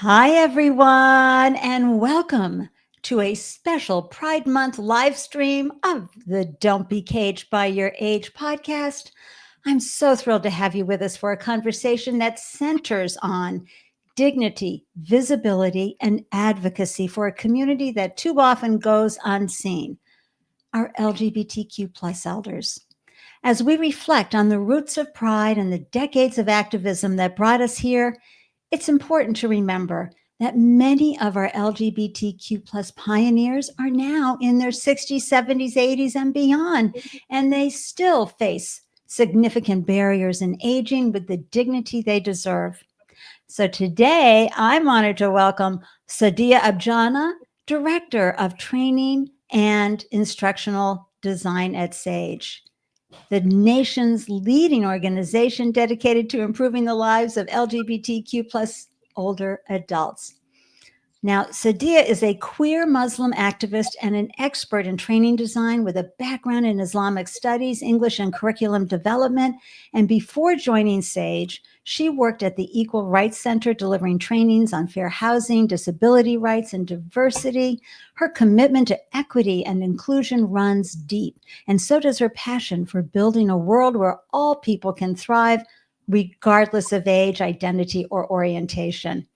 Hi, everyone, and welcome to a special Pride Month live stream of the Don't Be Caged by Your Age podcast. I'm so thrilled to have you with us for a conversation that centers on dignity, visibility, and advocacy for a community that too often goes unseen, our LGBTQ plus elders. As we reflect on the roots of Pride and the decades of activism that brought us here, it's important to remember that many of our LGBTQ plus pioneers are now in their 60s, 70s, 80s, and beyond, and they still face significant barriers in aging with the dignity they deserve. So today, I'm honored to welcome Sadiya Abjani, Director of Training and Instructional Design at SAGE, the nation's leading organization dedicated to improving the lives of LGBTQ plus older adults. Now, Sadiya is a queer Muslim activist and an expert in training design with a background in Islamic studies, English, and curriculum development. And before joining SAGE, she worked at the Equal Rights Center, delivering trainings on fair housing, disability rights, and diversity. Her commitment to equity and inclusion runs deep, and so does her passion for building a world where all people can thrive, regardless of age, identity, or orientation.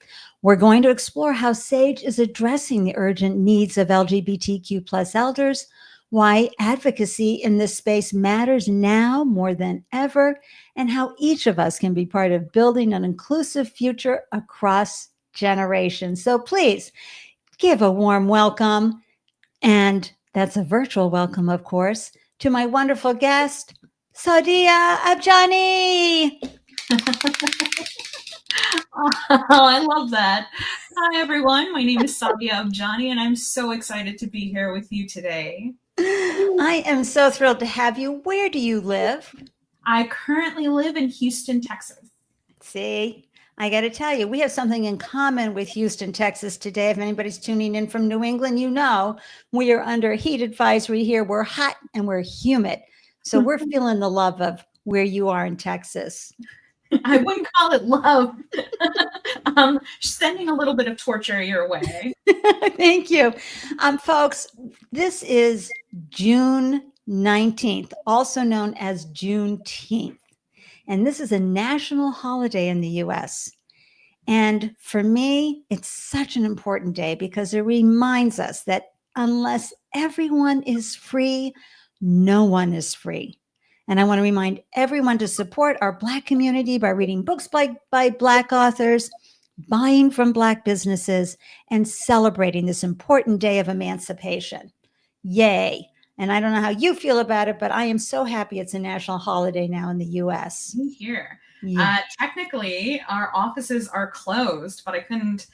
We're going to explore how SAGE is addressing the urgent needs of LGBTQ plus elders, why advocacy in this space matters now more than ever, and how each of us can be part of building an inclusive future across generations. So please give a warm welcome, and that's a virtual welcome, of course, to my wonderful guest, Sadiya Abjani. Oh, I love that. Hi, everyone. My name is Sadiya Abjani, and I'm so excited to be here with you today. I am so thrilled to have you. Where do you live? I currently live in Houston, Texas. See, I got to tell you, we have something in common with Houston, Texas today. If anybody's tuning in from New England, you know we are under a heat advisory here. We're hot and we're humid. So we're feeling the love of where you are in Texas. I wouldn't call it love. Sending a little bit of torture your way. Thank you. Folks, this is June 19th, also known as Juneteenth. And this is a national holiday in the US. And for me, it's such an important day because it reminds us that unless everyone is free, no one is free. And I want to remind everyone to support our Black community by reading books by Black authors, buying from Black businesses, and celebrating this important day of emancipation. Yay. And I don't know how you feel about it, but I am so happy it's a national holiday now in the US. Here. Yeah. Technically, our offices are closed, but I couldn't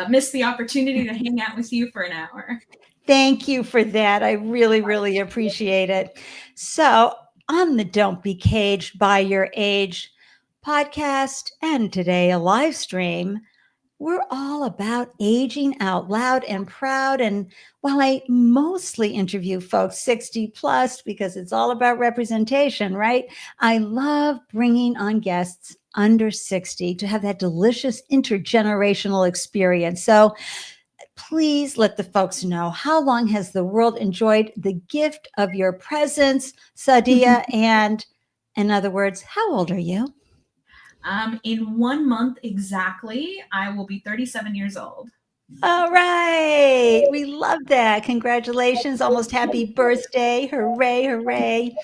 miss the opportunity to hang out with you for an hour. Thank you for that. I really, really appreciate it. So, on the Don't Be Caged by Your Age podcast, and today a live stream, we're all about aging out loud and proud. And while I mostly interview folks 60 plus because it's all about representation, right? I love bringing on guests under 60 to have that delicious intergenerational experience. So please let the folks know, how long has the world enjoyed the gift of your presence, Sadiya? And in other words, how old are you? In 1 month exactly, I will be 37 years old. All right. We love that. Congratulations. Almost happy birthday. Hooray, hooray.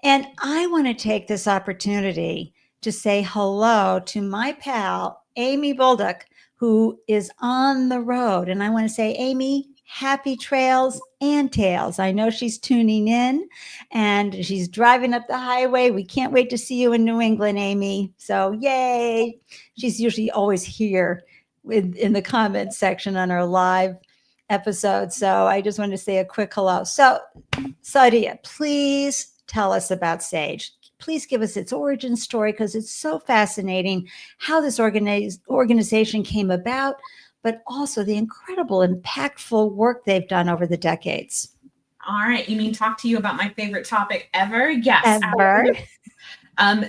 And I want to take this opportunity to say hello to my pal, Amy Bolduc, who is on the road. And I want to say, Amy, happy trails and tales. I know she's tuning in and she's driving up the highway. We can't wait to see you in New England, Amy. So yay. She's usually always here in the comments section on our live episode. So I just wanted to say a quick hello. So Sadiya, please tell us about SAGE. Please give us its origin story because it's so fascinating how this organization came about, but also the incredible, impactful work they've done over the decades. All right. You mean talk to you about my favorite topic ever? Yes. Ever.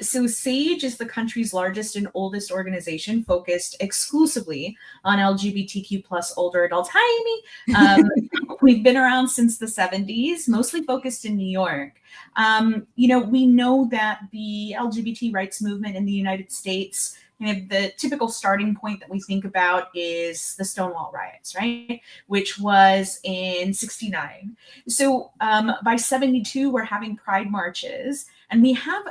So SAGE is the country's largest and oldest organization focused exclusively on LGBTQ plus older adults. Hi, Amy. We've been around since the 70s, mostly focused in New York. We know that the LGBT rights movement in the United States, the typical starting point that we think about is the Stonewall riots, right? Which was in 69. So by 72, we're having pride marches, and we have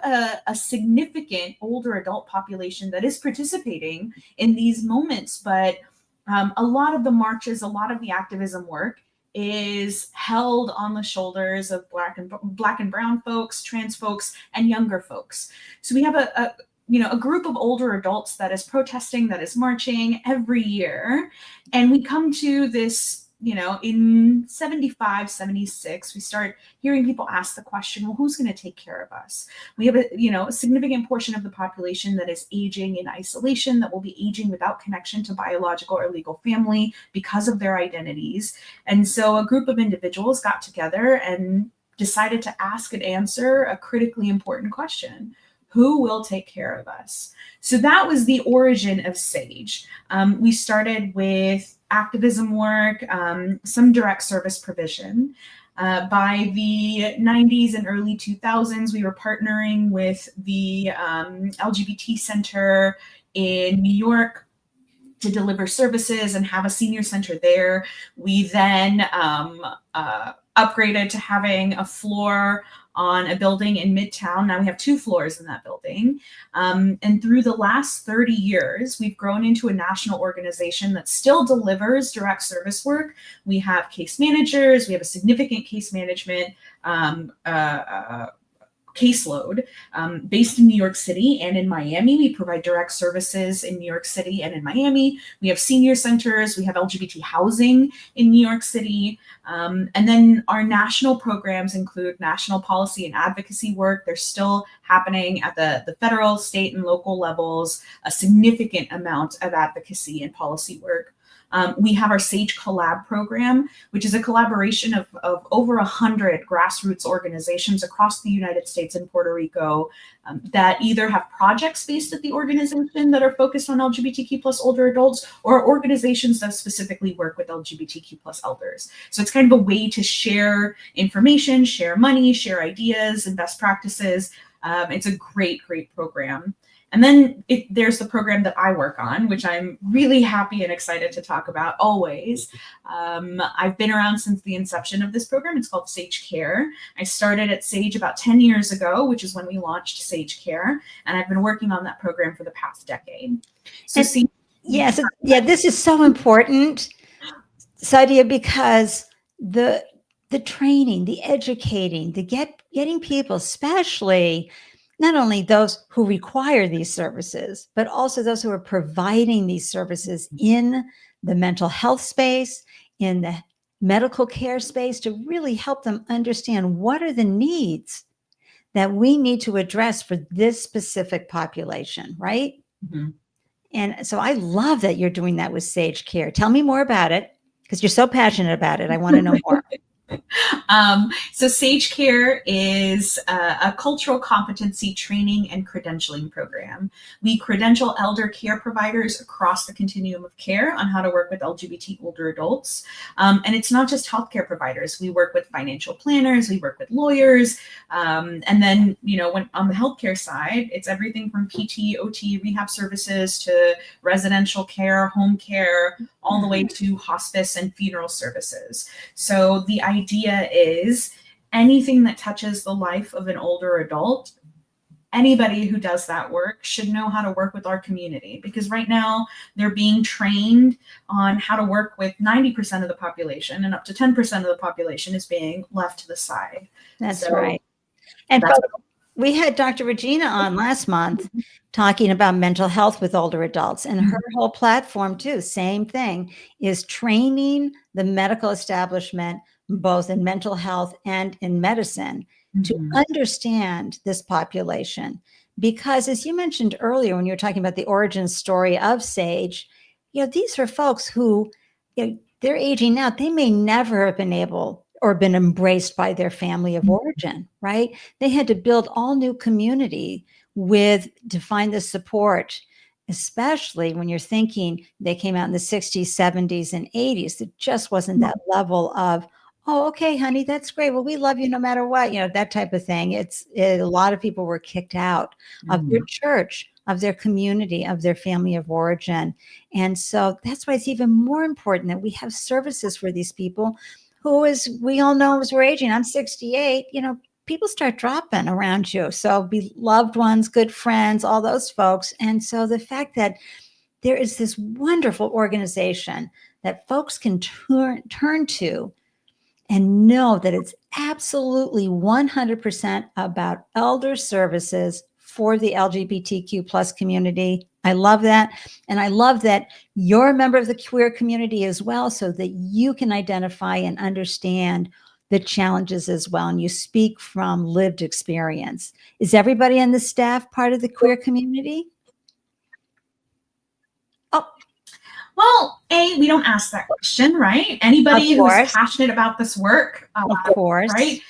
a significant older adult population that is participating in these moments. But a lot of the marches, a lot of the activism work is held on the shoulders of black and brown folks, trans folks, and younger folks. So we have a group of older adults that is protesting, that is marching every year. And we come to this, in 75, 76, we start hearing people ask the question, well, who's going to take care of us? We have a significant portion of the population that is aging in isolation, that will be aging without connection to biological or legal family because of their identities. And so a group of individuals got together and decided to ask and answer a critically important question. Who will take care of us? So that was the origin of SAGE. We started with activism work, some direct service provision. By the 90s and early 2000s, we were partnering with the LGBT Center in New York to deliver services and have a senior center there. We then upgraded to having a floor on a building in Midtown. Now we have 2 floors in that building. And through the last 30 years, we've grown into a national organization that still delivers direct service work. We have case managers, we have a significant case management caseload based in New York City and in Miami. We provide direct services in New York City and in Miami. We have senior centers, we have LGBT housing in New York City. And then our national programs include national policy and advocacy work. They're still happening at the federal, state, and local levels, a significant amount of advocacy and policy work. We have our SAGE Collab program, which is a collaboration of over 100 grassroots organizations across the United States and Puerto Rico that either have projects based at the organization that are focused on LGBTQ plus older adults, or organizations that specifically work with LGBTQ plus elders. So it's kind of a way to share information, share money, share ideas and best practices. It's a great, great program. And then there's the program that I work on, which I'm really happy and excited to talk about always. I've been around since the inception of this program. It's called Sage Care. I started at Sage about 10 years ago, which is when we launched Sage Care. And I've been working on that program for the past decade. So this is so important, Sadiya, because the training, the educating, the getting people, especially not only those who require these services, but also those who are providing these services in the mental health space, in the medical care space, to really help them understand what are the needs that we need to address for this specific population, right? Mm-hmm. And so I love that you're doing that with Sage Care. Tell me more about it, because you're so passionate about it. I want to know more. So Sage Care is a cultural competency training and credentialing program. We credential elder care providers across the continuum of care on how to work with LGBT older adults. And it's not just healthcare providers. We work with financial planners, we work with lawyers. And then, when on the healthcare side, it's everything from PT, OT, rehab services to residential care, home care, all the way to hospice and funeral services. So the idea is anything that touches the life of an older adult, anybody who does that work should know how to work with our community, because right now they're being trained on how to work with 90% of the population, and up to 10% of the population is being left to the side. That's right. And we had Dr. Regina on last month talking about mental health with older adults, and her whole platform too, same thing, is training the medical establishment, both in mental health and in medicine, to understand this population. Because as you mentioned earlier, when you were talking about the origin story of Sage, these are folks who, they're aging out. They may never have been able or been embraced by their family of origin, right? They had to build all new community to find the support, especially when you're thinking they came out in the 60s, 70s, and 80s. It just wasn't that level of, oh, okay, honey, that's great. Well, we love you no matter what, that type of thing. A lot of people were kicked out of their church, of their community, of their family of origin. And so that's why it's even more important that we have services for these people who, as we all know, as we're aging, I'm 68, people start dropping around you. So be loved ones, good friends, all those folks. And so the fact that there is this wonderful organization that folks can turn to and know that it's absolutely 100% about elder services for the LGBTQ plus community. I love that. And I love that you're a member of the queer community as well, so that you can identify and understand the challenges as well. And you speak from lived experience. Is everybody on the staff part of the queer community? Oh, well, we don't ask that question, right? Anybody who is passionate about this work, of course, right?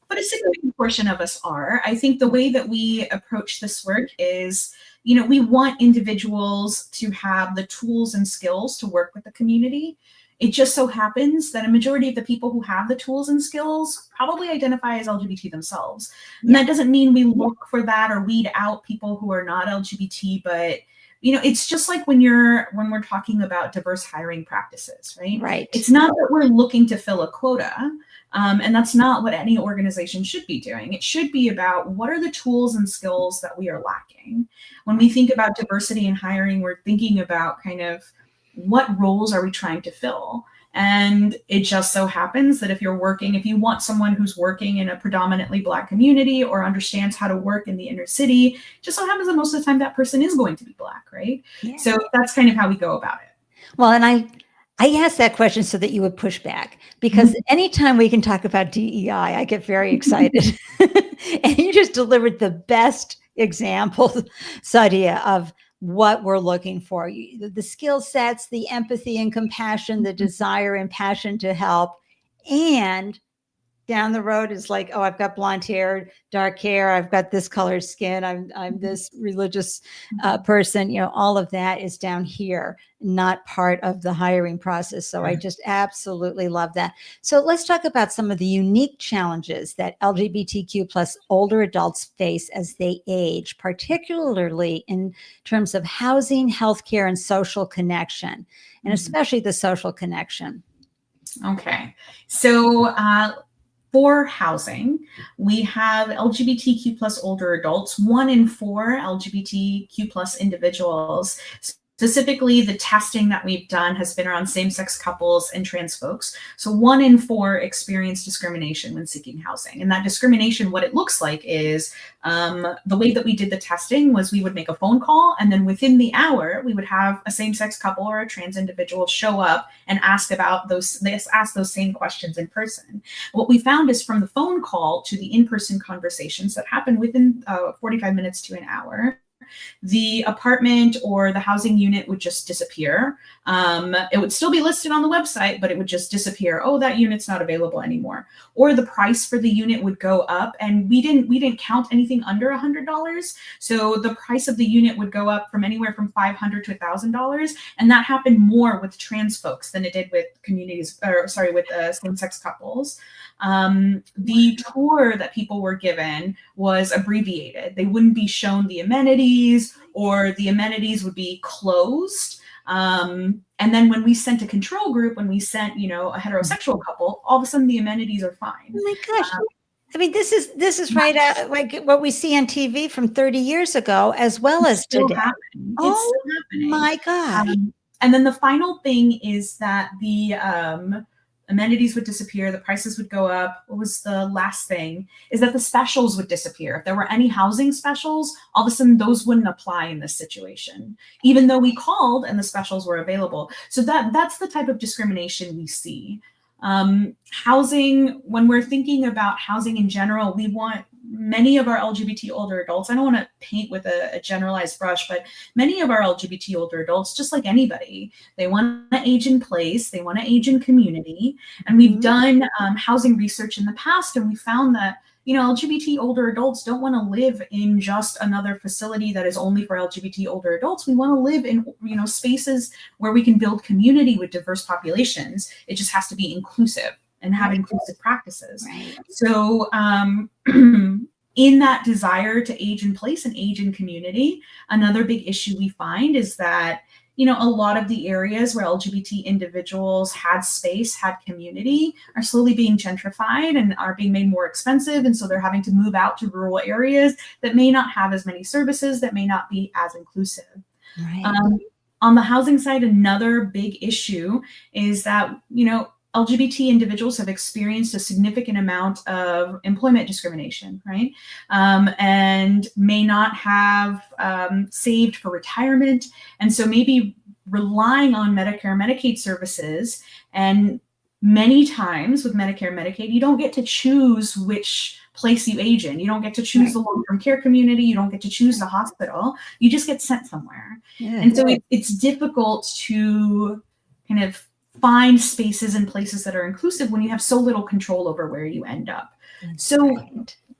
But a significant portion of us are. I think the way that we approach this work is, we want individuals to have the tools and skills to work with the community. It just so happens that a majority of the people who have the tools and skills probably identify as LGBT themselves. And that doesn't mean we look for that or weed out people who are not LGBT, but it's just like when we're talking about diverse hiring practices, right? Right. It's not that we're looking to fill a quota. And that's not what any organization should be doing. It should be about what are the tools and skills that we are lacking. When we think about diversity in hiring, we're thinking about kind of what roles are we trying to fill? And it just so happens that if you want someone who's working in a predominantly Black community or understands how to work in the inner city, it just so happens that most of the time that person is going to be Black, right? Yeah. So that's kind of how we go about it. Well, and I asked that question so that you would push back, because anytime we can talk about DEI, I get very excited. And you just delivered the best example, Sadiya, of what we're looking for. The skill sets, the empathy and compassion, the desire and passion to help. And down the road is like, oh, I've got blonde hair, dark hair, I've got this colored skin, I'm this religious person, all of that is down here, not part of the hiring process. So I just absolutely love that. So let's talk about some of the unique challenges that LGBTQ plus older adults face as they age, particularly in terms of housing, healthcare, and social connection, and especially the social connection. Okay. So, for housing, we have LGBTQ plus older adults. 1 in 4 LGBTQ plus individuals. Specifically, the testing that we've done has been around same-sex couples and trans folks. So 1 in 4 experience discrimination when seeking housing. And that discrimination, what it looks like is the way that we did the testing was we would make a phone call, and then within the hour, we would have a same-sex couple or a trans individual show up and ask those same questions in person. What we found is from the phone call to the in-person conversations that happen within 45 minutes to an hour, the apartment or the housing unit would just disappear. It would still be listed on the website, but it would just disappear. Oh, that unit's not available anymore. Or the price for the unit would go up, and we didn't count anything under $100. So the price of the unit would go up from anywhere from $500 to $1,000, and that happened more with trans folks than it did with same-sex couples. The tour that people were given was abbreviated. They wouldn't be shown the amenities, or the amenities would be closed. And then when we sent a control group, when we sent, a heterosexual couple, all of a sudden the amenities are fine. Oh my gosh. I mean, this is right out like what we see on TV from 30 years ago, as well as today. It's still happening. My God. And then the final thing is that the amenities would disappear, the prices would go up. What was the last thing? Is that the specials would disappear. If there were any housing specials, all of a sudden those wouldn't apply in this situation, even though we called and the specials were available. So that's the type of discrimination we see. Housing, when we're thinking about housing in general, we want many of our LGBT older adults, I don't want to paint with a generalized brush, but many of our LGBT older adults, just like anybody, they want to age in place, they want to age in community. And we've done housing research in the past, and we found that LGBT older adults don't want to live in just another facility that is only for LGBT older adults. We want to live in, spaces where we can build community with diverse populations. It just has to be inclusive and have inclusive practices. Right. So, in that desire to age in place and age in community, another big issue we find is that, a lot of the areas where LGBT individuals had space, had community, are slowly being gentrified and are being made more expensive. And so they're having to move out to rural areas that may not have as many services, that may not be as inclusive. Right. On the housing side, another big issue is that, LGBT individuals have experienced a significant amount of employment discrimination, right? And may not have saved for retirement. And so maybe relying on Medicare and Medicaid services. And many times with Medicare and Medicaid, you don't get to choose which place you age in. You don't get to choose the long-term care community. You don't get to choose the hospital. You just get sent somewhere. Yeah. And so it's difficult to kind of find spaces and places that are inclusive when you have so little control over where you end up. So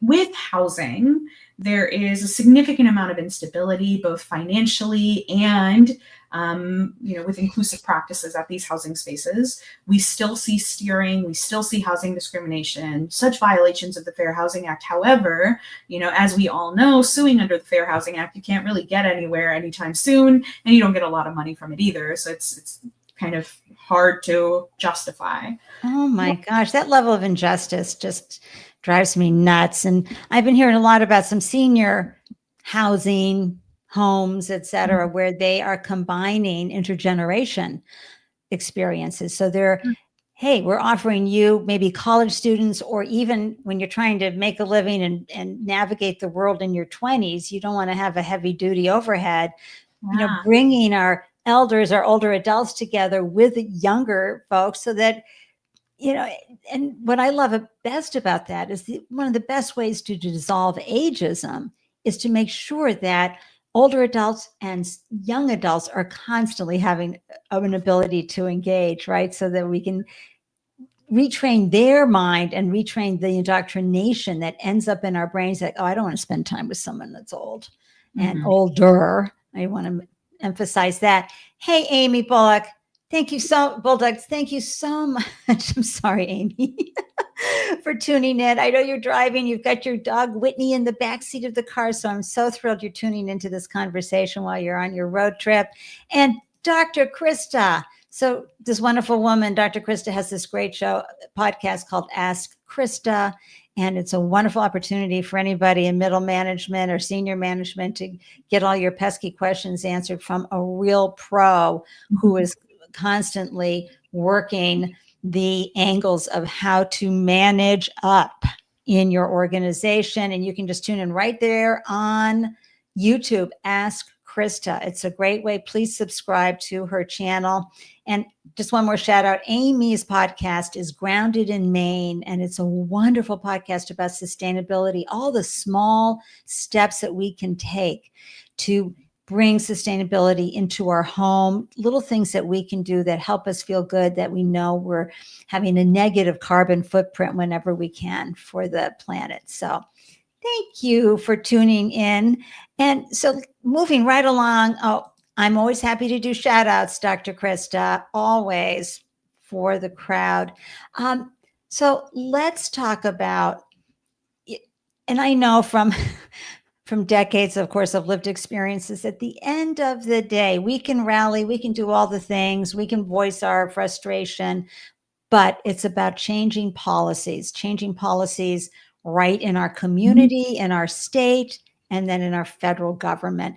with housing, there is a significant amount of instability, both financially and, with inclusive practices at these housing spaces. We still see steering, we still see housing discrimination, such violations of the Fair Housing Act. However, as we all know, suing under the Fair Housing Act, you can't really get anywhere anytime soon, and you don't get a lot of money from it either. So it's kind of hard to justify. Oh my gosh, that level of injustice just drives me nuts. And I've been hearing a lot about some senior housing, homes, et cetera, where they are combining intergeneration experiences. So they're, hey, we're offering you maybe college students, or even when you're trying to make a living and navigate the world in your 20s, you don't want to have a heavy duty overhead, bringing our elders or older adults together with younger folks so that, and what I love best about that is one of the best ways to dissolve ageism is to make sure that older adults and young adults are constantly having an ability to engage, right? So that we can retrain their mind and retrain the indoctrination that ends up in our brains that, oh, I don't want to spend time with someone that's old and older. I want to emphasize that. Hey, Amy Bullock, thank you so much. I'm sorry, Amy, for tuning in. I know you're driving. You've got your dog Whitney in the backseat of the car. So I'm so thrilled you're tuning into this conversation while you're on your road trip. And Dr. Krista. So this wonderful woman, Dr. Krista, has this great podcast called Ask Krista. And it's a wonderful opportunity for anybody in middle management or senior management to get all your pesky questions answered from a real pro who is constantly working the angles of how to manage up in your organization. And you can just tune in right there on YouTube, Ask Krista. It's a great way. Please subscribe to her channel. And just one more shout out. Amy's podcast is Grounded in Maine, and it's a wonderful podcast about sustainability, all the small steps that we can take to bring sustainability into our home, little things that we can do that help us feel good, that we know we're having a negative carbon footprint whenever we can for the planet. So thank you for tuning in. And so moving right along, I'm always happy to do shout outs, Dr. Krista, always for the crowd. So let's talk about, and I know from decades, of course, of lived experiences, at the end of the day, we can rally, we can do all the things, we can voice our frustration, but it's about changing policies right in our community, in our state, and then in our federal government.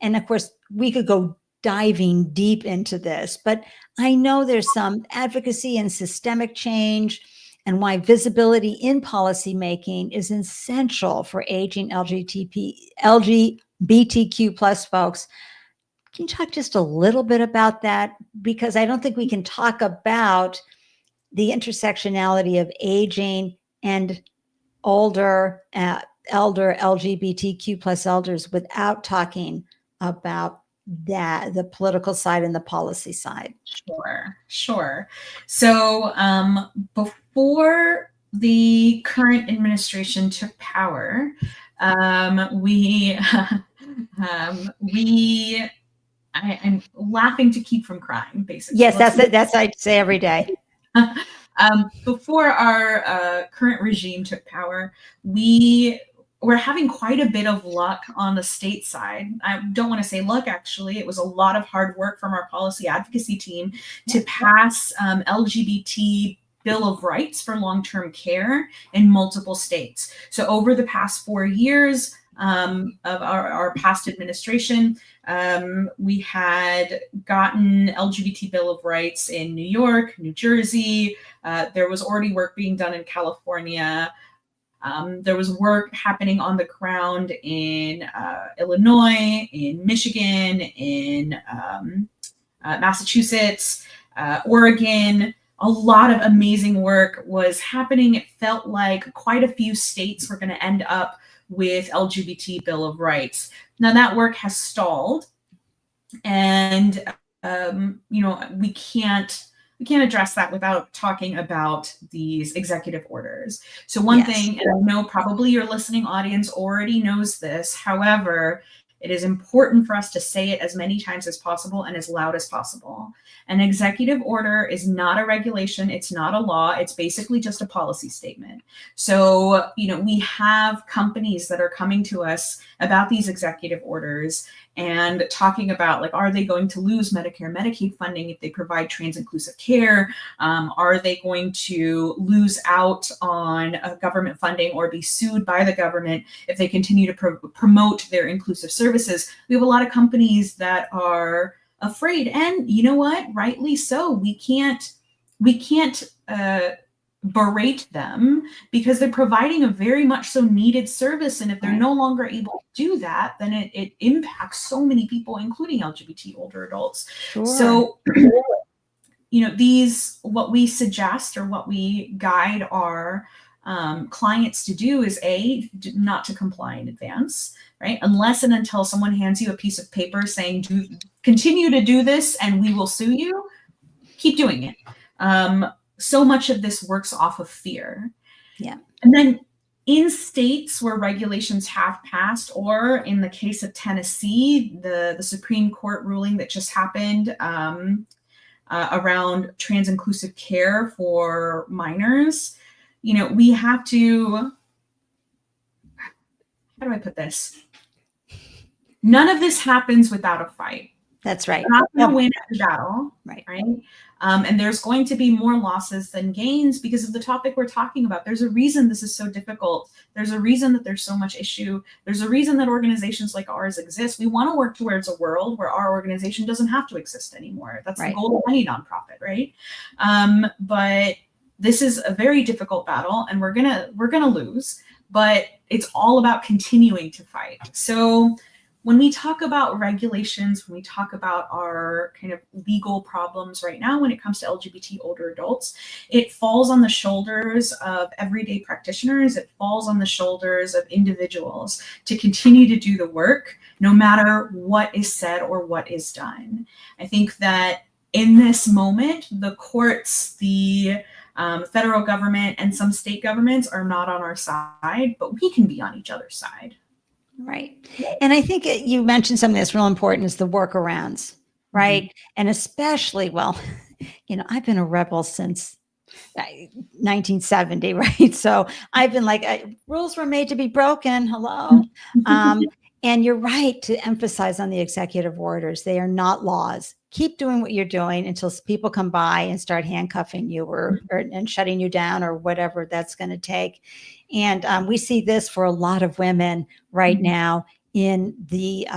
And of course, we could go diving deep into this, but I know there's some advocacy and systemic change, and why visibility in policymaking is essential for aging LGBTQ plus folks. Can you talk just a little bit about that? Because I don't think we can talk about the intersectionality of aging and elder LGBTQ plus elders without talking about that, the political side and the policy side. Sure. So before the current administration took power, I'm laughing to keep from crying, basically. Yes, that's it. That's what I say every day. Before our current regime took power, we were having quite a bit of luck on the state side. I don't want to say luck, actually. It was a lot of hard work from our policy advocacy team to pass LGBT Bill of Rights for long-term care in multiple states. So over the past 4 years of our past administration, we had gotten LGBT Bill of Rights in New York, New Jersey. There was already work being done in California. There was work happening on the ground in Illinois, in Michigan, in Massachusetts, Oregon. A lot of amazing work was happening. It felt like quite a few states were going to end up with LGBT Bill of Rights. Now that work has stalled, and we can't address that without talking about these executive orders. So one thing, and I know probably your listening audience already knows this, however, it is important for us to say it as many times as possible and as loud as possible. An executive order is not a regulation. It's not a law. It's basically just a policy statement. So, we have companies that are coming to us about these executive orders and talking about, like, are they going to lose Medicare, Medicaid funding if they provide trans-inclusive care? Are they going to lose out on government funding or be sued by the government if they continue to promote their inclusive services? We have a lot of companies that are afraid, and you know what? Rightly so. We can't berate them because they're providing a very much so needed service, and if they're no longer able to do that, then it impacts so many people, including LGBT older adults. Sure. So what we suggest or what we guide our clients to do is not to comply in advance, right? Unless and until someone hands you a piece of paper saying, continue to do this and we will sue you, keep doing it. So much of this works off of fear. Yeah. And then in states where regulations have passed, or in the case of Tennessee, the Supreme Court ruling that just happened around trans-inclusive care for minors, we have to, how do I put this? None of this happens without a fight. That's right. We're not going to win every battle, right? And there's going to be more losses than gains because of the topic we're talking about. There's a reason this is so difficult. There's a reason that there's so much issue. There's a reason that organizations like ours exist. We want to work towards a world where our organization doesn't have to exist anymore. That's the goal of any nonprofit, right? But this is a very difficult battle, and we're gonna lose. But it's all about continuing to fight. So when we talk about regulations, when we talk about our kind of legal problems right now when it comes to LGBT older adults, it falls on the shoulders of everyday practitioners. It falls on the shoulders of individuals to continue to do the work, no matter what is said or what is done. I think that in this moment, the courts, the federal government, and some state governments are not on our side, but we can be on each other's side. Right. And I think you mentioned something that's real important is the workarounds, right? Mm-hmm. And especially, I've been a rebel since 1970, right? So I've been rules were made to be broken. Hello. And you're right to emphasize on the executive orders. They are not laws. Keep doing what you're doing until people come by and start handcuffing you and shutting you down or whatever that's going to take. And we see this for a lot of women right now in the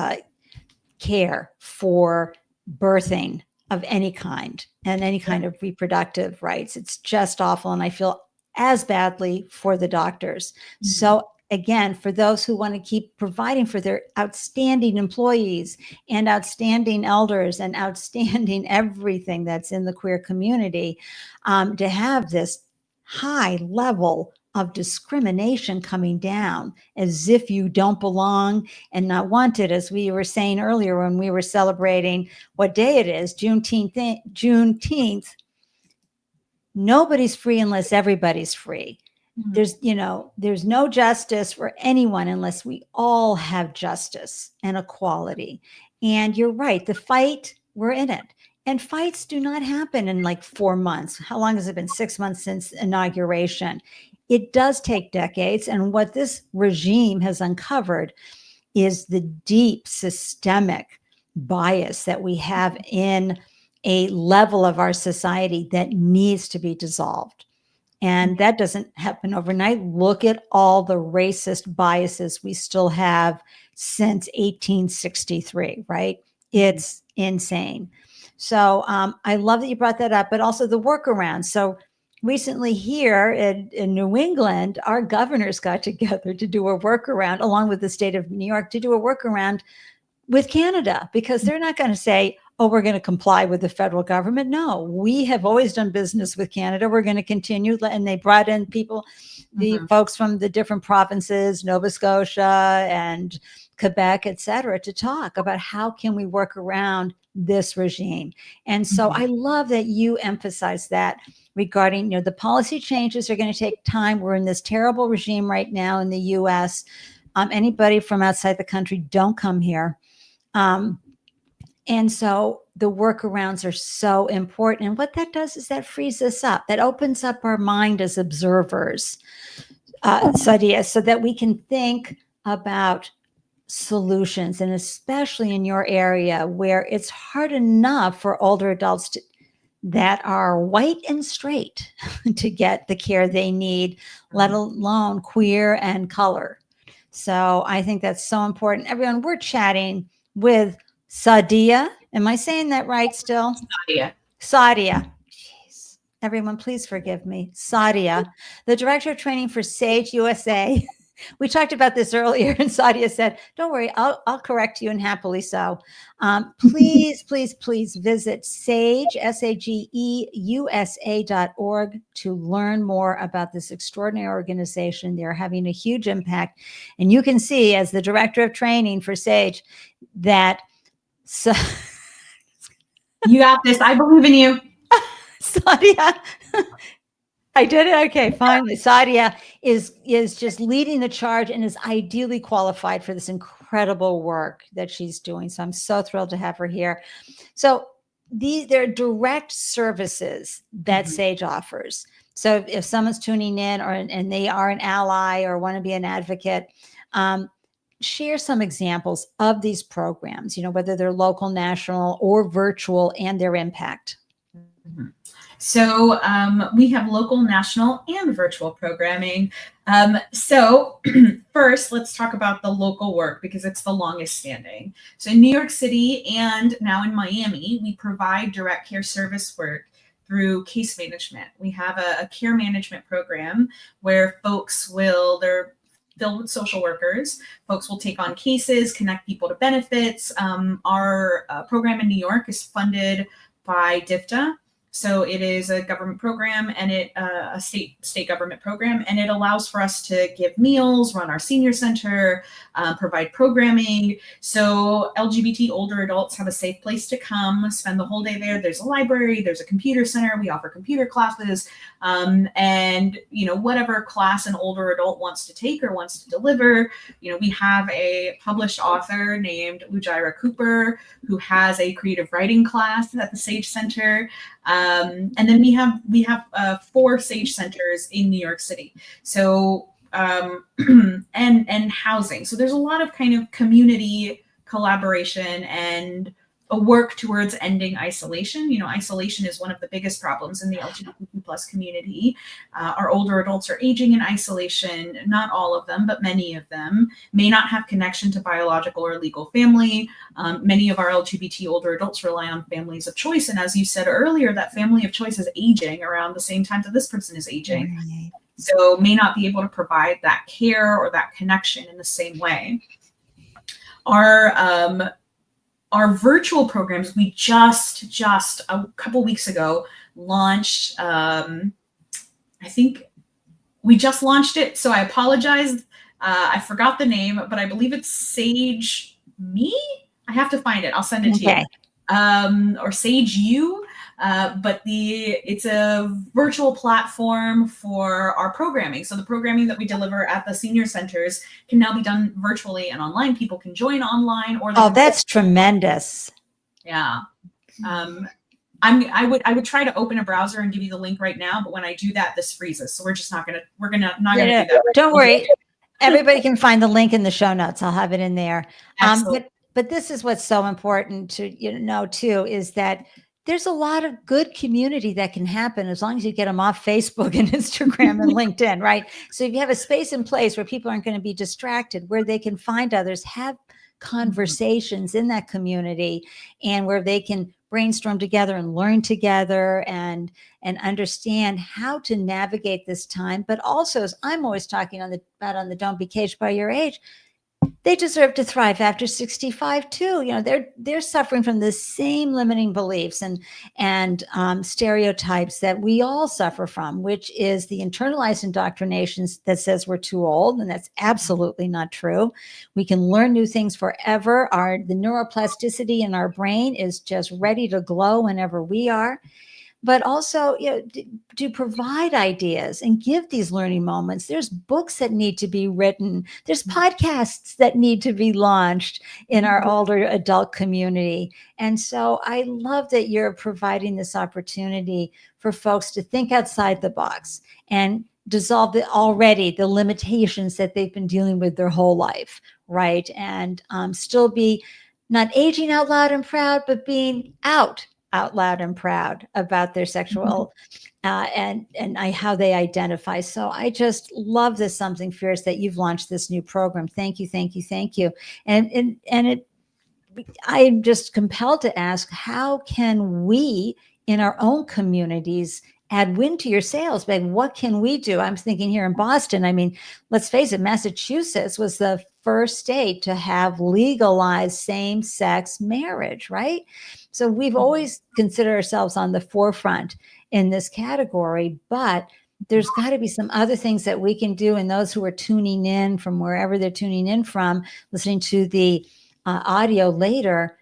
care for birthing of any kind and any kind of reproductive rights. It's just awful. And I feel as badly for the doctors. Mm-hmm. So again, for those who want to keep providing for their outstanding employees and outstanding elders and outstanding everything that's in the queer community, to have this high level of discrimination coming down as if you don't belong and not wanted, as we were saying earlier when we were celebrating what day it is, Juneteenth. Nobody's free unless everybody's free. there's no justice for anyone unless we all have justice and equality. And you're right, the fight, we're in it. And fights do not happen in like 4 months. How long has it been? 6 months since inauguration. It does take decades. And what this regime has uncovered is the deep systemic bias that we have in a level of our society that needs to be dissolved. And that doesn't happen overnight. Look at all the racist biases we still have since 1863, right? It's insane. So I love that you brought that up, but also the workaround. So recently here in New England, our governors got together to do a workaround, along with the state of New York, to do a workaround with Canada, because they're not going to say, oh, we're going to comply with the federal government. No, we have always done business with Canada. We're going to continue. And they brought in people, the folks from the different provinces, Nova Scotia and Quebec, et cetera, to talk about how can we work around this regime. And so I love that you emphasize that regarding, the policy changes are going to take time. We're in this terrible regime right now in the US. Anybody from outside the country, don't come here. And so the workarounds are so important. And what that does is that frees us up. That opens up our mind as observers, Sadiya, so that we can think about solutions. And especially in your area where it's hard enough for older adults that are white and straight to get the care they need, let alone queer and color. So I think that's so important. Everyone, we're chatting with Sadiya. Am I saying that right still? Sadiya. Jeez. Everyone, please forgive me. Sadiya, the director of training for SAGE USA. We talked about this earlier, and Sadiya said, don't worry, I'll correct you, and happily so. Please, please, please visit SAGE, SAGEUSA.org to learn more about this extraordinary organization. They're having a huge impact. And you can see, as the director of training for SAGE, that you got this. I believe in you. Sadiya. I did it. Okay, finally. Sadiya is just leading the charge and is ideally qualified for this incredible work that she's doing. So I'm so thrilled to have her here. So there are direct services that SAGE offers. So if someone's tuning in and they are an ally or want to be an advocate, share some examples of these programs, whether they're local, national, or virtual, and their impact. So we have local, national, and virtual programming. So first, let's talk about the local work because it's the longest standing. So in New York City and now in Miami, we provide direct care service work through case management. We have a care management program where they're filled with social workers. Folks will take on cases, connect people to benefits. Our program in New York is funded by DFTA. So it is a government program and a state government program, and it allows for us to give meals, run our senior center, provide programming. So LGBT older adults have a safe place to come, spend the whole day there. There's a library, there's a computer center. We offer computer classes, and whatever class an older adult wants to take or wants to deliver. We have a published author named Ujira Cooper who has a creative writing class at the SAGE Center. And then we have 4 SAGE centers in New York City. So and housing. So there's a lot of kind of community collaboration and a work towards ending isolation. Isolation is one of the biggest problems in the LGBTQ plus community. Our older adults are aging in isolation. Not all of them, but many of them may not have connection to biological or legal family. Many of our LGBT older adults rely on families of choice. And as you said earlier, that family of choice is aging around the same time that this person is aging. Right. So may not be able to provide that care or that connection in the same way. Our virtual programs, we just a couple weeks ago launched. I think we just launched it, so I apologize. I forgot the name, but I believe it's Sage Me. I have to find it. I'll send it to you. Or Sage You. But it's a virtual platform for our programming. So the programming that we deliver at the senior centers can now be done virtually and online. People can join online, or that's tremendous. Yeah. I would try to open a browser and give you the link right now, but when I do that, this freezes. So we're not gonna do that. Don't worry. Everybody can find the link in the show notes. I'll have it in there. But this is what's so important to know too, is that there's a lot of good community that can happen as long as you get them off Facebook and Instagram and LinkedIn, right? So if you have a space in place where people aren't going to be distracted, where they can find others, have conversations in that community, and where they can brainstorm together and learn together and understand how to navigate this time. But also, as I'm always talking on the Don't Be Caged by Your Age, they deserve to thrive after 65 too. They're suffering from the same limiting beliefs and stereotypes that we all suffer from, which is the internalized indoctrinations that says we're too old, and that's absolutely not true. We can learn new things forever. The neuroplasticity in our brain is just ready to glow whenever we are. But also, to provide ideas and give these learning moments. There's books that need to be written. There's podcasts that need to be launched in our older adult community. And so I love that you're providing this opportunity for folks to think outside the box and dissolve the limitations that they've been dealing with their whole life, right? And still be not aging out loud and proud, but being out loud and proud about their sexual and how they identify. So I just love this Something Fierce that you've launched this new program. Thank you. And I'm just compelled to ask, how can we in our own communities add wind to your sails? But what can we do? I'm thinking here in Boston. I mean, let's face it, Massachusetts was the first state to have legalized same-sex marriage, right? So we've always considered ourselves on the forefront in this category, but there's got to be some other things that we can do. And those who are tuning in from wherever they're tuning in from, listening to the audio later,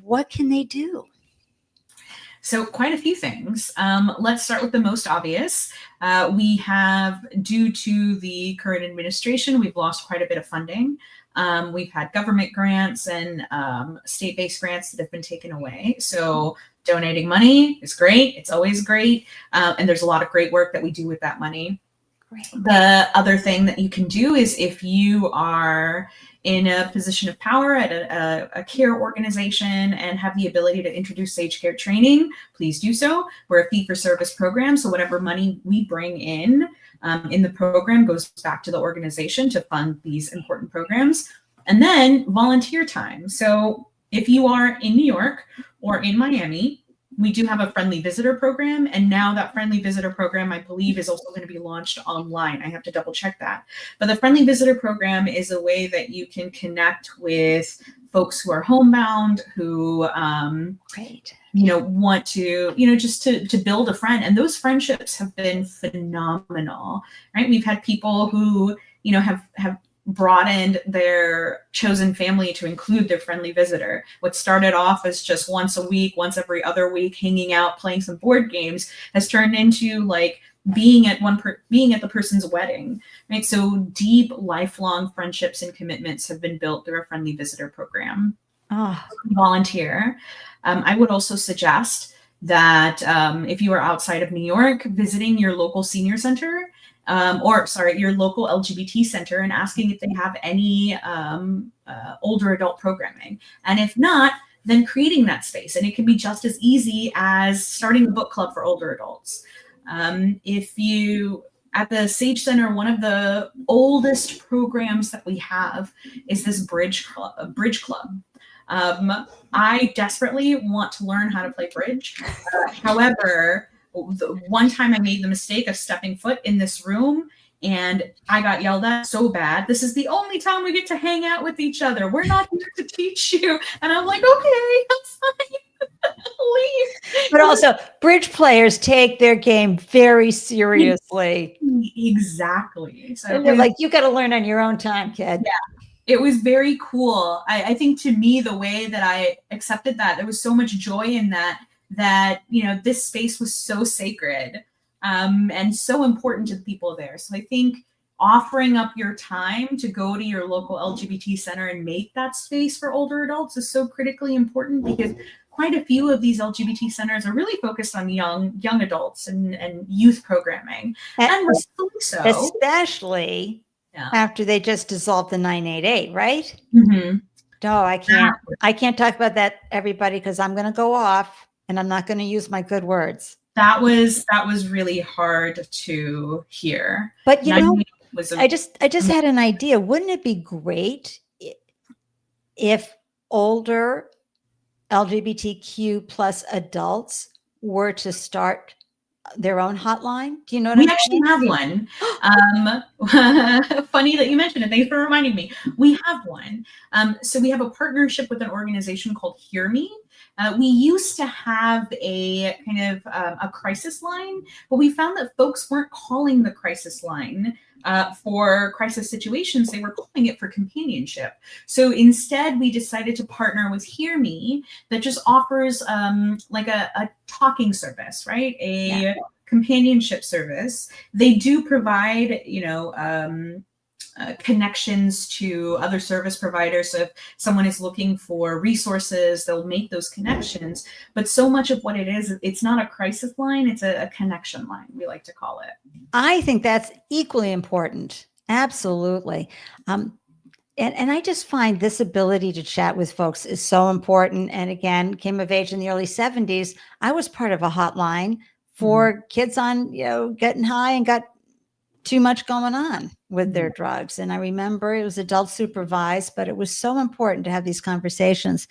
what can they do? So quite a few things. Let's start with the most obvious. We have, due to the current administration, we've lost quite a bit of funding. We've had government grants and state-based grants that have been taken away. So donating money is great. It's always great. And there's a lot of great work that we do with that money. Great. The other thing that you can do is, if you are in a position of power at a care organization and have the ability to introduce sage care training, please do so. We're a fee-for-service program, so whatever money we bring in the program goes back to the organization to fund these important programs. And then volunteer time. So if you are in New York or in Miami, we do have a friendly visitor program. And now that friendly visitor program, I believe, is also going to be launched online. I have to double check that. But the friendly visitor program is a way that you can connect with folks who are homebound, who want to, just to build a friend. And those friendships have been phenomenal, right? We've had people who, have broadened their chosen family to include their friendly visitor. What started off as just once a week, once every other week, hanging out, playing some board games, has turned into like being at the person's wedding, right? So deep, lifelong friendships and commitments have been built through a friendly visitor program. Volunteer. I would also suggest that if you are outside of New York, visiting your local senior center, your local LGBT center, and asking if they have any older adult programming. And if not, then creating that space. And it can be just as easy as starting a book club for older adults. If you, at the Sage Center, one of the oldest programs that we have is this bridge club. I desperately want to learn how to play bridge. However, the one time I made the mistake of stepping foot in this room and I got yelled at so bad. This is the only time we get to hang out with each other. We're not here to teach you. And I'm like, okay, that's fine. Leave. But also, bridge players take their game very seriously. Exactly. So and they're like, you got to learn on your own time, kid. Yeah. It was very cool. I think, to me, the way that I accepted that, there was so much joy in that, that, this space was so sacred, and so important to the people there. So I think offering up your time to go to your local LGBT center and make that space for older adults is so critically important, because quite a few of these LGBT centers are really focused on young adults and youth programming, and rightfully so. Especially after they just dissolved the 988, right? Mm-hmm. No, I can't talk about that, everybody, because I'm going to go off and I'm not going to use my good words. That was really hard to hear. But I just had an idea. Wouldn't it be great if older LGBTQ plus adults were to start their own hotline? Do you know what we actually have one? Funny that you mentioned it. Thanks for reminding me. We have one. So we have a partnership with an organization called Hear Me. We used to have a kind of a crisis line, but we found that folks weren't calling the crisis line for crisis situations. They were calling it for companionship. So instead, we decided to partner with Hear Me, that just offers like a talking service, right? A companionship service. They do provide, connections to other service providers. So if someone is looking for resources, they'll make those connections. But so much of what it is, it's not a crisis line, it's a connection line, we like to call it. I think that's equally important. Absolutely. And I just find this ability to chat with folks is so important. And again, came of age in the early 70s. I was part of a hotline for kids on, getting high and got too much going on with their drugs. And I remember it was adult supervised, but it was so important to have these conversations.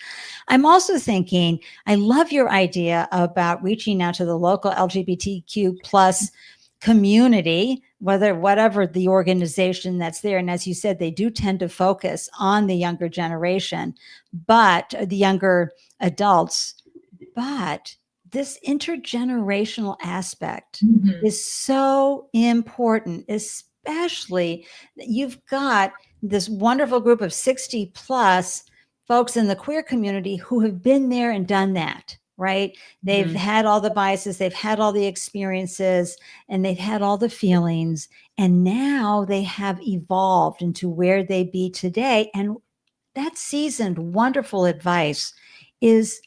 I'm also thinking, I love your idea about reaching out to the local LGBTQ plus community, whatever the organization that's there. And as you said, they do tend to focus on the younger generation, but the younger adults, but this intergenerational aspect is so important, especially that you've got this wonderful group of 60 plus folks in the queer community who have been there and done that, right? They've had all the biases, they've had all the experiences, and they've had all the feelings. And now they have evolved into where they be today. And that seasoned, wonderful advice is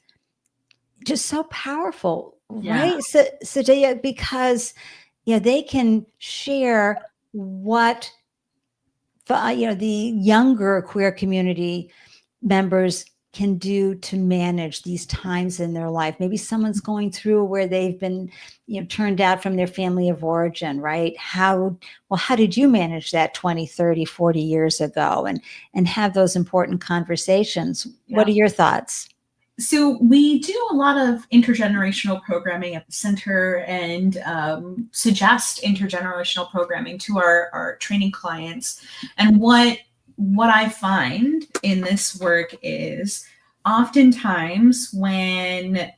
just so powerful, right? So Sadiya, because they can share what the younger queer community members can do to manage these times in their life. Maybe someone's going through where they've been turned out from their family of origin, right? How did you manage that 20, 30, 40 years ago, and have those important conversations? What are your thoughts? So we do a lot of intergenerational programming at the center, and suggest intergenerational programming to our training clients. And what I find in this work is oftentimes when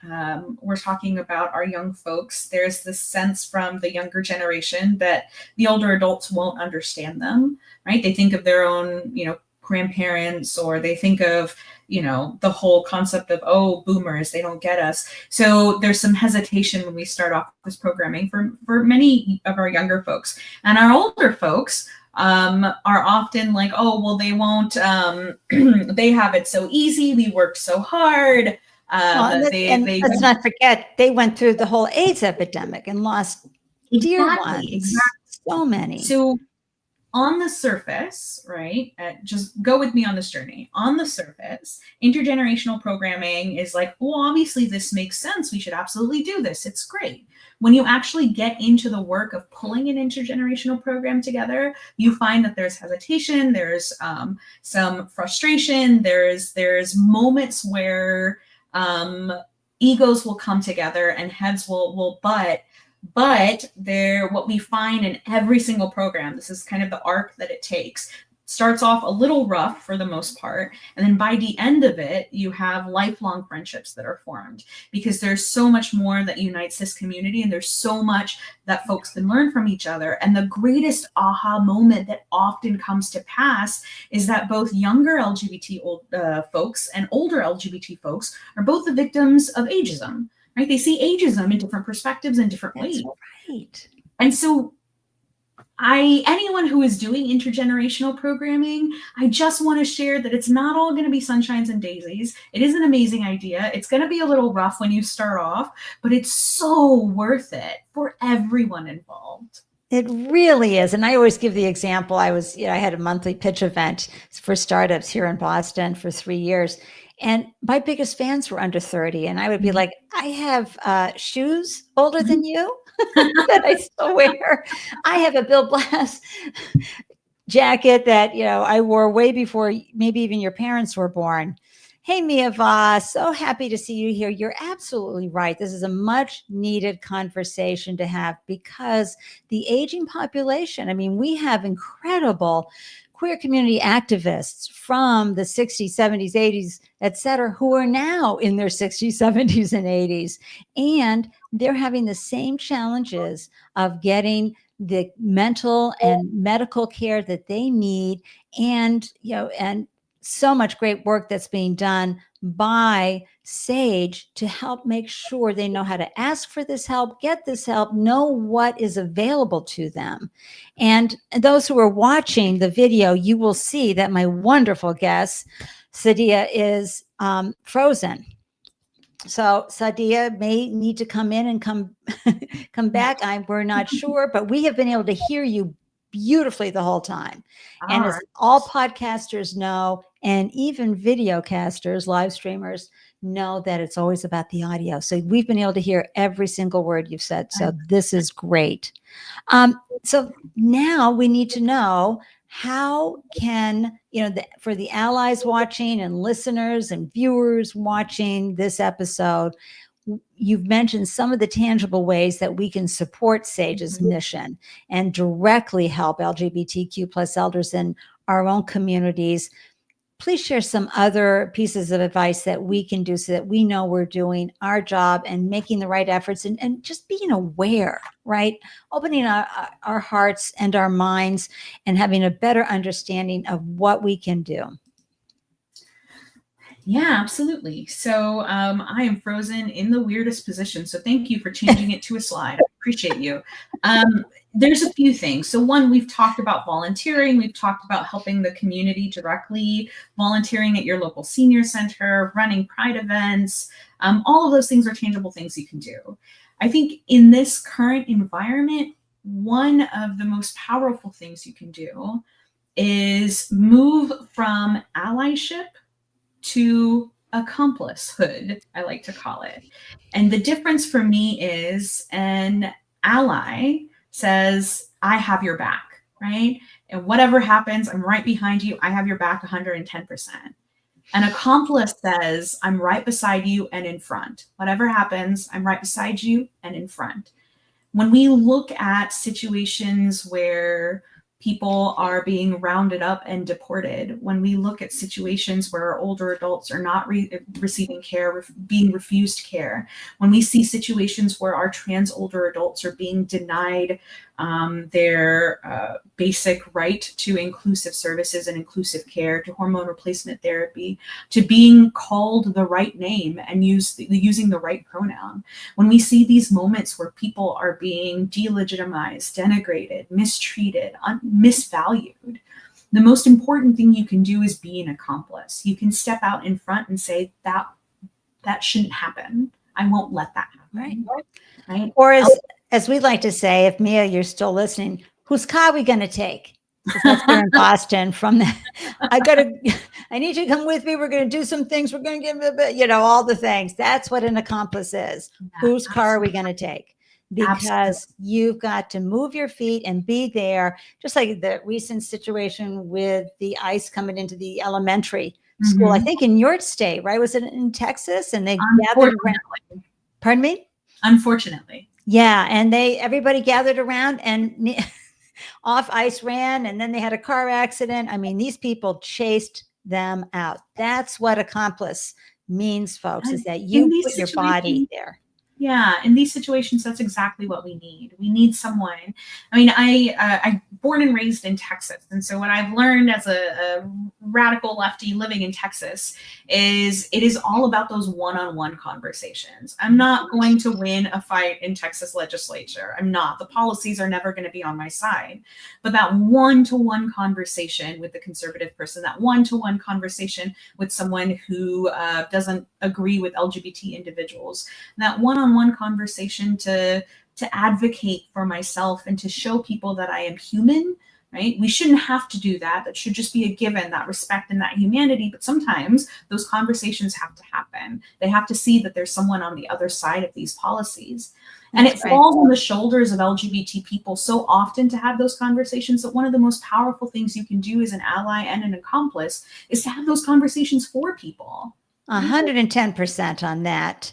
we're talking about our young folks, there's this sense from the younger generation that the older adults won't understand them, right? They think of their own, grandparents, or they think of the whole concept of, oh, boomers, they don't get us. So there's some hesitation when we start off this programming for many of our younger folks. And our older folks are often like, oh, well, they won't, they have it so easy, we work so hard. Let's not forget, they went through the whole AIDS epidemic and lost dear ones. Exactly. So many. So on the surface, right, just go with me on this journey. On the surface, intergenerational programming is like, well, obviously this makes sense. We should absolutely do this. It's great. When you actually get into the work of pulling an intergenerational program together, you find that there's hesitation, there's some frustration, there's moments where egos will come together and heads will butt. But what we find in every single program, this is kind of the arc that it takes, starts off a little rough for the most part. And then by the end of it, you have lifelong friendships that are formed, because there's so much more that unites this community, and there's so much that folks can learn from each other. And the greatest aha moment that often comes to pass is that both younger LGBT folks and older LGBT folks are both the victims of ageism. right? They see ageism in different perspectives and different ways. Right. And so anyone who is doing intergenerational programming, I just want to share that it's not all going to be sunshines and daisies. It is an amazing idea. It's going to be a little rough when you start off, but it's so worth it for everyone involved. It really is. And I always give the example. I had a monthly pitch event for startups here in Boston for 3 years. And my biggest fans were under 30. And I would be like, I have shoes older than you that I still wear. I have a Bill Blass jacket that, I wore way before maybe even your parents were born. Hey, Mia Voss, so happy to see you here. You're absolutely right. This is a much needed conversation to have because the aging population, I mean, we have incredible queer community activists from the 60s, 70s, 80s, et cetera, who are now in their 60s, 70s, and 80s. And they're having the same challenges of getting the mental and medical care that they need. And, and so much great work that's being done by SAGE to help make sure they know how to ask for this help, get this help, know what is available to them. And those who are watching the video, you will see that my wonderful guest, Sadiya, is frozen. So Sadiya may need to come in and come back. We're not sure, but we have been able to hear you beautifully the whole time. And as all podcasters know, and even video casters, live streamers know that it's always about the audio. So we've been able to hear every single word you've said. So this is great. So now we need to know how can, for the allies watching and listeners and viewers watching this episode, you've mentioned some of the tangible ways that we can support SAGE's mission and directly help LGBTQ plus elders in our own communities. Please share some other pieces of advice that we can do so that we know we're doing our job and making the right efforts and just being aware, right? Opening our hearts and our minds and having a better understanding of what we can do. Yeah, absolutely. So I am frozen in the weirdest position. So thank you for changing it to a slide. I appreciate you. There's a few things. So one, we've talked about volunteering. We've talked about helping the community directly, volunteering at your local senior center, running pride events. All of those things are tangible things you can do. I think in this current environment, one of the most powerful things you can do is move from allyship to accomplicehood, I like to call it. And the difference for me is an ally says, I have your back, right? And whatever happens, I'm right behind you. I have your back 110%. An accomplice says, I'm right beside you and in front. Whatever happens, I'm right beside you and in front. When we look at situations where people are being rounded up and deported, when we look at situations where older adults are not receiving care, being refused care, when we see situations where our trans older adults are being denied their basic right to inclusive services and inclusive care, to hormone replacement therapy, to being called the right name and using the right pronoun. When we see these moments where people are being delegitimized, denigrated, mistreated, misvalued, the most important thing you can do is be an accomplice. You can step out in front and say that shouldn't happen. I won't let that happen. Right? Or as we like to say, if Mia, you're still listening, whose car are we going to take? That's here in Boston. From that, I need you to come with me. We're going to do some things. We're going to give all the things. That's what an accomplice is. Yeah, whose car are we going to take? Because you've got to move your feet and be there, just like the recent situation with the ICE coming into the elementary school, I think in your state, right? Was it in Texas? And they gathered around. Pardon me? Unfortunately. Yeah. And everybody gathered around and off ICE ran, and then they had a car accident. I mean, these people chased them out. That's what accomplice means, folks, is that you put your body there. Yeah, in these situations, that's exactly what we need. We need someone. I mean, I born and raised in Texas. And so what I've learned as a radical lefty living in Texas is it is all about those one-on-one conversations. I'm not going to win a fight in Texas legislature. I'm not. The policies are never going to be on my side. But that one-to-one conversation with the conservative person, that one-to-one conversation with someone who doesn't agree with LGBT individuals, that one-on-one conversation to advocate for myself and to show people that I am human, right? We shouldn't have to do that. That should just be a given, that respect and that humanity. But sometimes those conversations have to happen. They have to see that there's someone on the other side of these policies. And it falls on the shoulders of LGBT people so often to have those conversations that one of the most powerful things you can do as an ally and an accomplice is to have those conversations for people. 110% on that,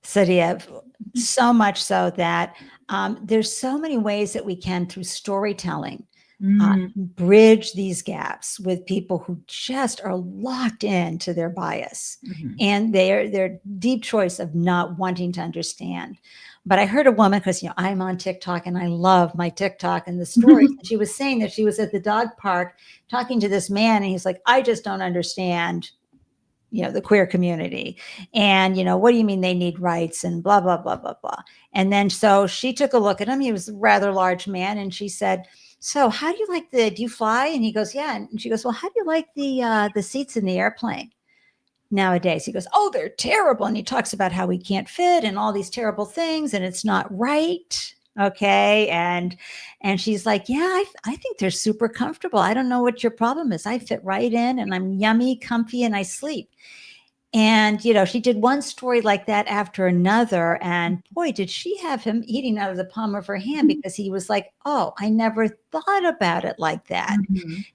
Sadiya. So much so that there's so many ways that we can, through storytelling, bridge these gaps with people who just are locked into their bias and their deep choice of not wanting to understand. But I heard a woman, because I'm on TikTok and I love my TikTok and the stories. And she was saying that she was at the dog park talking to this man, and he's like, I just don't understand the queer community. And, what do you mean they need rights and blah, blah, blah, blah, blah. And then, so she took a look at him. He was a rather large man. And she said, so how do you like do you fly? And he goes, yeah. And she goes, well, how do you like the seats in the airplane nowadays? He goes, oh, they're terrible. And he talks about how we can't fit and all these terrible things, and it's not right. Okay. And she's like, yeah, I think they're super comfortable. I don't know what your problem is. I fit right in and I'm yummy, comfy, and I sleep. And, she did one story like that after another. And boy, did she have him eating out of the palm of her hand, because he was like, oh, I never thought about it like that.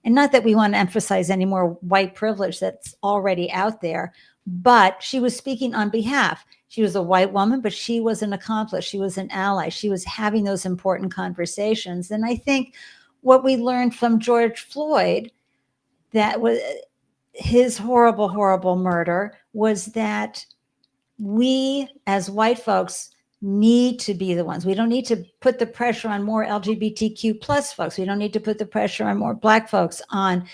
And not that we want to emphasize any more white privilege that's already out there, but she was speaking on behalf. She was a white woman, but she was an accomplice. She was an ally. She was having those important conversations. And I think what we learned from George Floyd, that was his horrible, horrible murder, was that we as white folks need to be the ones. We don't need to put the pressure on more LGBTQ plus folks. We don't need to put the pressure on more Black folks on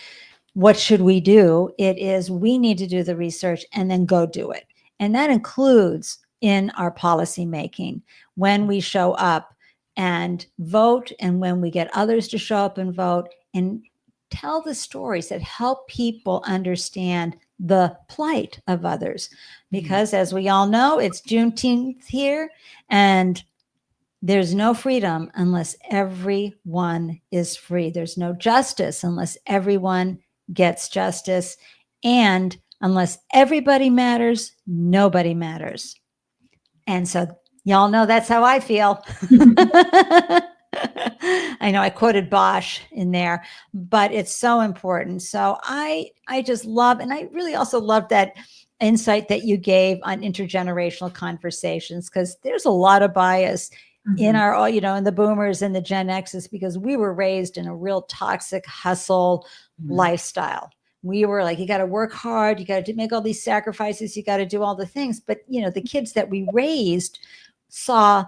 what should we do. It is, we need to do the research and then go do it. And that includes in our policy making, when we show up and vote, and when we get others to show up and vote and tell the stories that help people understand the plight of others. Because as we all know, it's Juneteenth here, and there's no freedom unless everyone is free. There's no justice unless everyone gets justice. And unless everybody matters, nobody matters. And so y'all know that's how I feel. I know I quoted Bosch in there, but it's so important. So I just love, and I really also love that insight that you gave on intergenerational conversations, because there's a lot of bias in our, in the boomers and the Gen X's, because we were raised in a real toxic hustle lifestyle. We were like, you got to work hard, you got to make all these sacrifices, you got to do all the things. But, the kids that we raised saw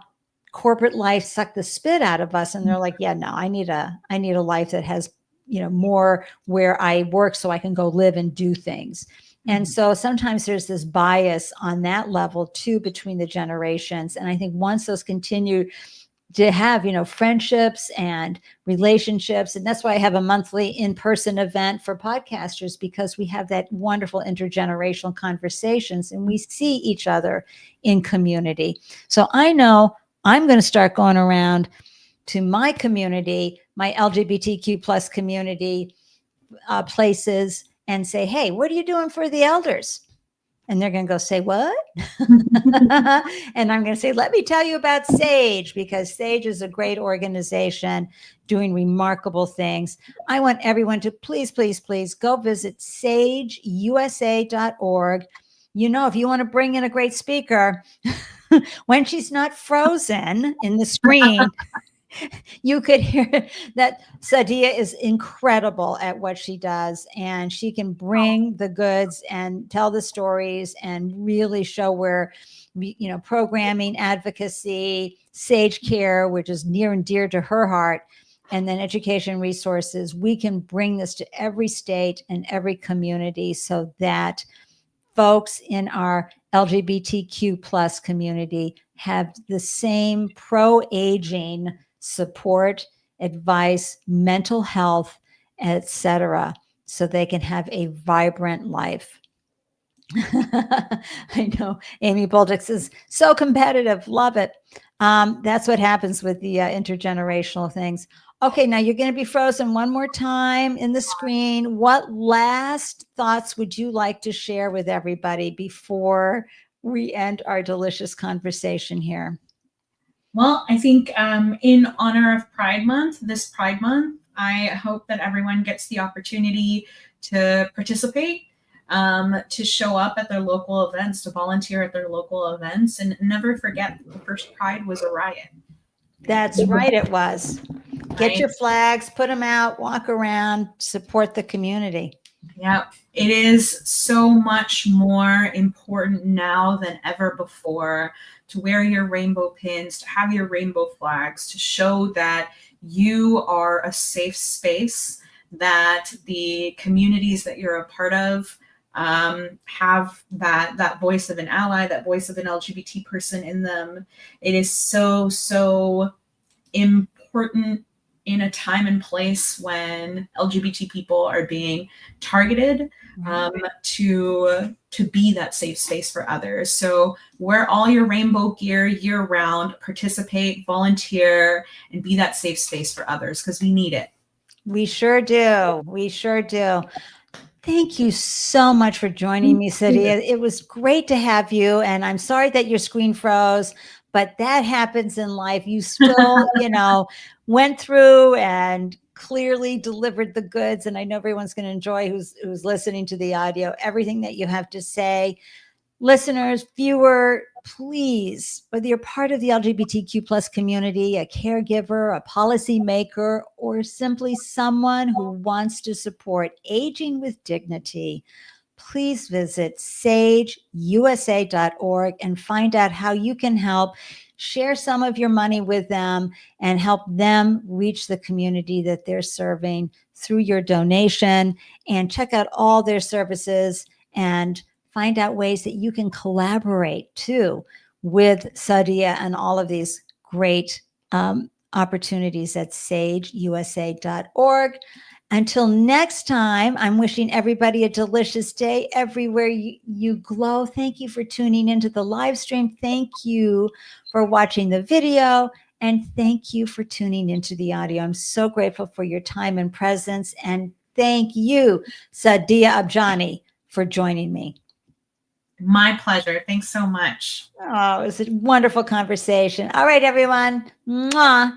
corporate life suck the spit out of us, and they're like, yeah, no, I need a life that has, more where I work so I can go live and do things. And so sometimes there's this bias on that level too between the generations. And I think once those continue to have, friendships and relationships, and that's why I have a monthly in-person event for podcasters, because we have that wonderful intergenerational conversations and we see each other in community. So I know I'm going to start going around to my community, my LGBTQ plus community places, and say, hey, what are you doing for the elders? And they're going to go, say what? And I'm going to say, let me tell you about SAGE, because SAGE is a great organization doing remarkable things. I want everyone to please, please, please go visit sageusa.org. If you want to bring in a great speaker, when she's not frozen in the screen, you could hear that Sadiya is incredible at what she does, and she can bring the goods and tell the stories and really show where, programming, advocacy, SAGE care, which is near and dear to her heart, and then education resources, we can bring this to every state and every community so that folks in our LGBTQ plus community have the same pro-aging support, advice, mental health, etc., so they can have a vibrant life. I know Amy Bolduc says, so competitive, love it. That's what happens with the intergenerational things. Okay, now you're going to be frozen one more time in the screen. What last thoughts would you like to share with everybody before we end our delicious conversation here? Well, I think in honor of Pride Month, this Pride Month, I hope that everyone gets the opportunity to participate, to show up at their local events, to volunteer at their local events, and never forget the first Pride was a riot. That's right, it was. Get Right? your flags, put them out, walk around, support the community. Yeah, it is so much more important now than ever before to wear your rainbow pins, to have your rainbow flags, to show that you are a safe space, that the communities that you're a part of have that voice of an ally, that voice of an LGBT person in them. It is so important in a time and place when LGBT people are being targeted, to be that safe space for others. So wear all your rainbow gear year round, participate, volunteer, and be that safe space for others, because we need it. We sure do. We sure do. Thank you so much for joining me, Sadiya. It was great to have you. And I'm sorry that your screen froze, but that happens in life. You still, went through and clearly delivered the goods. And I know everyone's going to enjoy who's listening to the audio, everything that you have to say. Listeners, viewer, please, whether you're part of the LGBTQ plus community, a caregiver, a policymaker, or simply someone who wants to support aging with dignity, please visit sageusa.org and find out how you can help. Share some of your money with them and help them reach the community that they're serving through your donation, and check out all their services and find out ways that you can collaborate too with Sadiya and all of these great opportunities at sageusa.org. Until next time, I'm wishing everybody a delicious day everywhere you glow. Thank you for tuning into the live stream. Thank you for watching the video. And thank you for tuning into the audio. I'm so grateful for your time and presence. And thank you, Sadiya Abjani, for joining me. My pleasure. Thanks so much. Oh, it was a wonderful conversation. All right, everyone. Mwah.